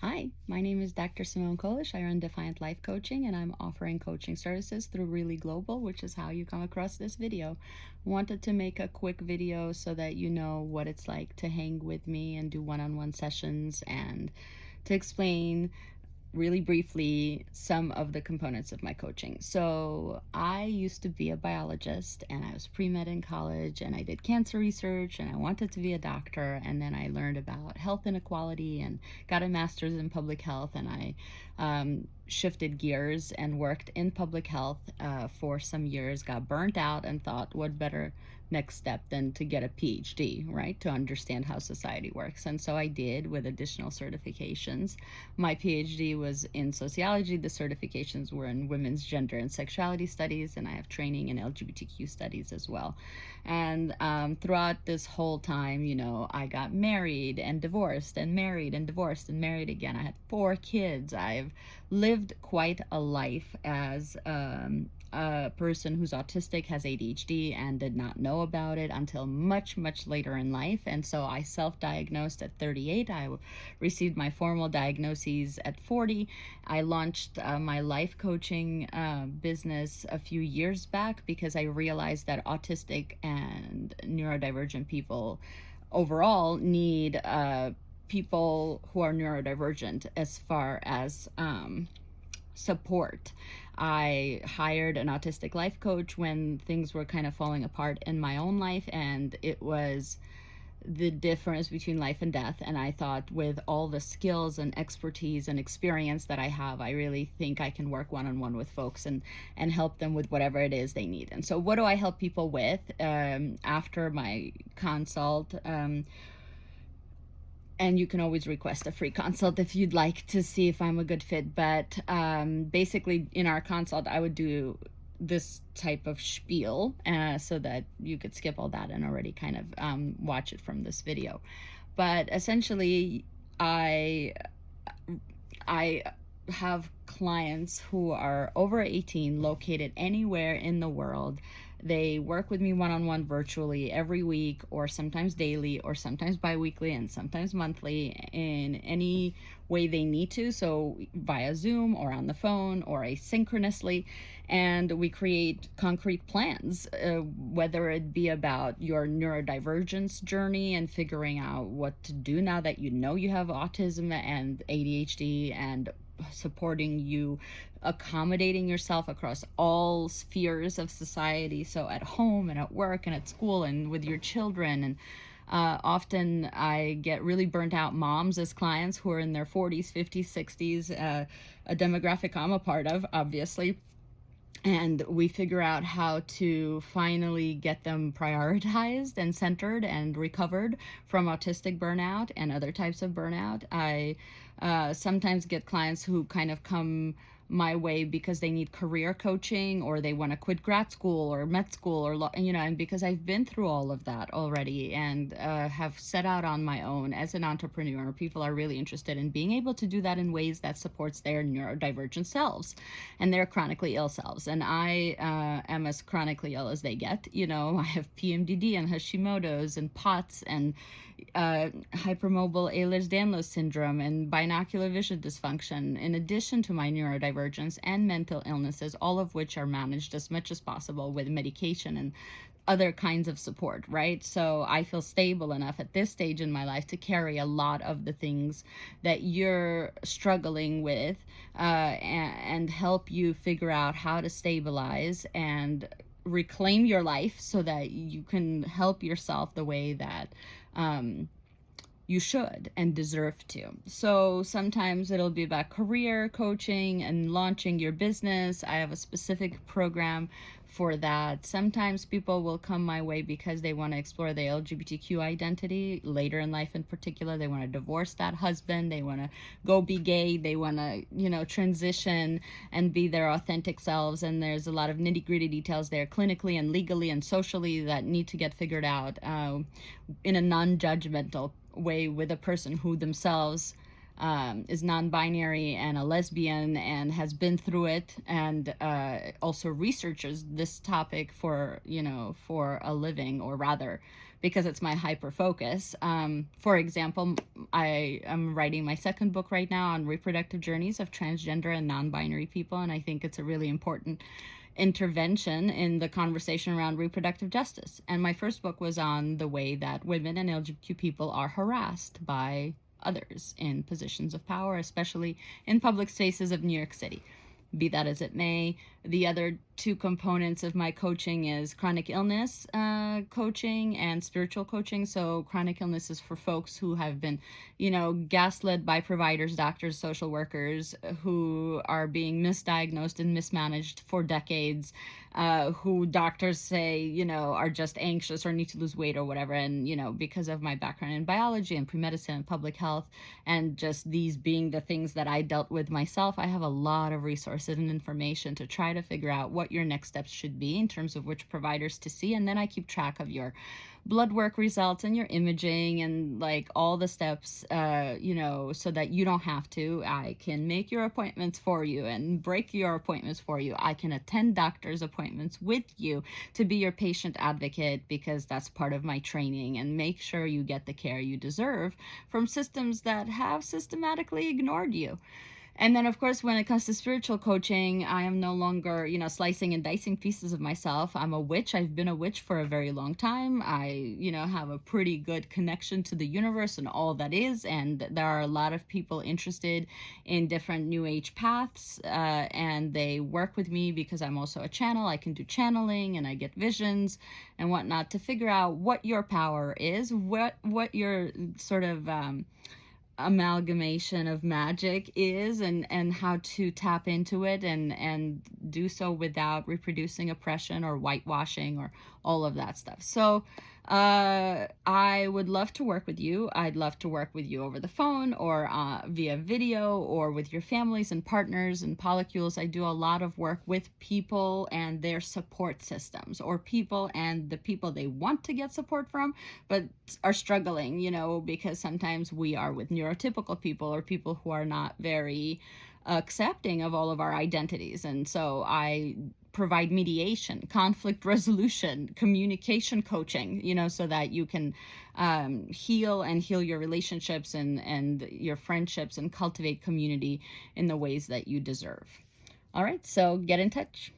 Hi, my name is Dr. Simone Kolysh. I run Defiant Life Coaching, and I'm offering coaching services through Really Global, which is how you come across this video. Wanted to make a quick video so that you know what it's like to hang with me and do one-on-one sessions, and to explain really briefly some of the components of my coaching. So I used to be a biologist, and I was pre-med in college, and I did cancer research, and I wanted to be a doctor. And then I learned about health inequality and got a master's in public health, and I shifted gears and worked in public health for some years, got burnt out, and thought, what better next step than to get a PhD, right, to understand how society works. And so I did, with additional certifications. My PhD was in sociology. The certifications were in women's gender and sexuality studies, and I have training in LGBTQ studies as well. And throughout this whole time, I got married and divorced and married and divorced and married again. I had 4 kids. I've lived quite a life as a person who's autistic, has ADHD, and did not know about it until much, much later in life. And so I self-diagnosed at 38. I received my formal diagnoses at 40. I launched my life coaching business a few years back because I realized that autistic and neurodivergent people overall need people who are neurodivergent as far as support. I hired an autistic life coach when things were kind of falling apart in my own life, and it was the difference between life and death. And I thought, with all the skills and expertise and experience that I have, I really think I can work one-on-one with folks and help them with whatever it is they need. And so what do I help people with after my consult? And you can always request a free consult if you'd like to see if I'm a good fit. But basically, in our consult, I would do this type of spiel so that you could skip all that and already kind of watch it from this video. But essentially, I have clients who are over 18, located anywhere in the world. They work with me one-on-one virtually every week, or sometimes daily, or sometimes bi-weekly, and sometimes monthly, in any way they need to, so via Zoom or on the phone or asynchronously. And we create concrete plans, whether it be about your neurodivergence journey and figuring out what to do now that you know you have autism and ADHD, and supporting you accommodating yourself across all spheres of society, so at home and at work and at school and with your children. And often I get really burnt out moms as clients who are in their 40s, 50s, 60s, a demographic I'm a part of, obviously. And we figure out how to finally get them prioritized and centered and recovered from autistic burnout and other types of burnout. I sometimes get clients who kind of come my way because they need career coaching, or they want to quit grad school or med school, or and because I've been through all of that already and have set out on my own as an entrepreneur, people are really interested in being able to do that in ways that supports their neurodivergent selves and their chronically ill selves. And I am as chronically ill as they get. I have PMDD and Hashimoto's and POTS and hypermobile Ehlers-Danlos syndrome and binocular vision dysfunction, in addition to my neurodivergence and mental illnesses, all of which are managed as much as possible with medication and other kinds of support, right? So I feel stable enough at this stage in my life to carry a lot of the things that you're struggling with and help you figure out how to stabilize and reclaim your life so that you can help yourself the way that you should and deserve to. So sometimes it'll be about career coaching and launching your business. I have a specific program for that. Sometimes people will come my way because they want to explore the LGBTQ identity later in life. In particular, they want to divorce that husband, they want to go be gay, they want to transition and be their authentic selves. And there's a lot of nitty-gritty details there, clinically and legally and socially, that need to get figured out in a non-judgmental way with a person who themselves is non-binary and a lesbian and has been through it, and also researches this topic for a living, or rather because it's my hyper focus. For example, I am writing my second book right now on reproductive journeys of transgender and non-binary people, and I think it's a really important intervention in the conversation around reproductive justice. And my first book was on the way that women and LGBTQ people are harassed by others in positions of power, especially in public spaces of New York City. Be that as it may, the other two components of my coaching is chronic illness coaching and spiritual coaching. So chronic illness is for folks who have been, gaslit by providers, doctors, social workers, who are being misdiagnosed and mismanaged for decades, who doctors say, are just anxious or need to lose weight or whatever. And, because of my background in biology and pre-medicine and public health, and just these being the things that I dealt with myself, I have a lot of resources and information to try to figure out what your next steps should be in terms of which providers to see. And then I keep track of your blood work results and your imaging and like all the steps, so that you don't have to. I can make your appointments for you and break your appointments for you. I can attend doctor's appointments with you to be your patient advocate, because that's part of my training, and make sure you get the care you deserve from systems that have systematically ignored you. And then, of course, when it comes to spiritual coaching, I am no longer, slicing and dicing pieces of myself. I'm a witch. I've been a witch for a very long time. I, have a pretty good connection to the universe and all that is. And there are a lot of people interested in different New Age paths. And they work with me because I'm also a channel. I can do channeling and I get visions and whatnot to figure out what your power is, what your sort of amalgamation of magic is, and how to tap into it and do so without reproducing oppression or whitewashing or all of that stuff. So I would love to work with you. I'd love to work with you over the phone or via video, or with your families and partners and polycules. I do a lot of work with people and their support systems, or people and the people they want to get support from but are struggling, because sometimes we are with neurotypical people or people who are not very accepting of all of our identities. And so I provide mediation, conflict resolution, communication coaching, so that you can heal your relationships and your friendships and cultivate community in the ways that you deserve. All right, so get in touch.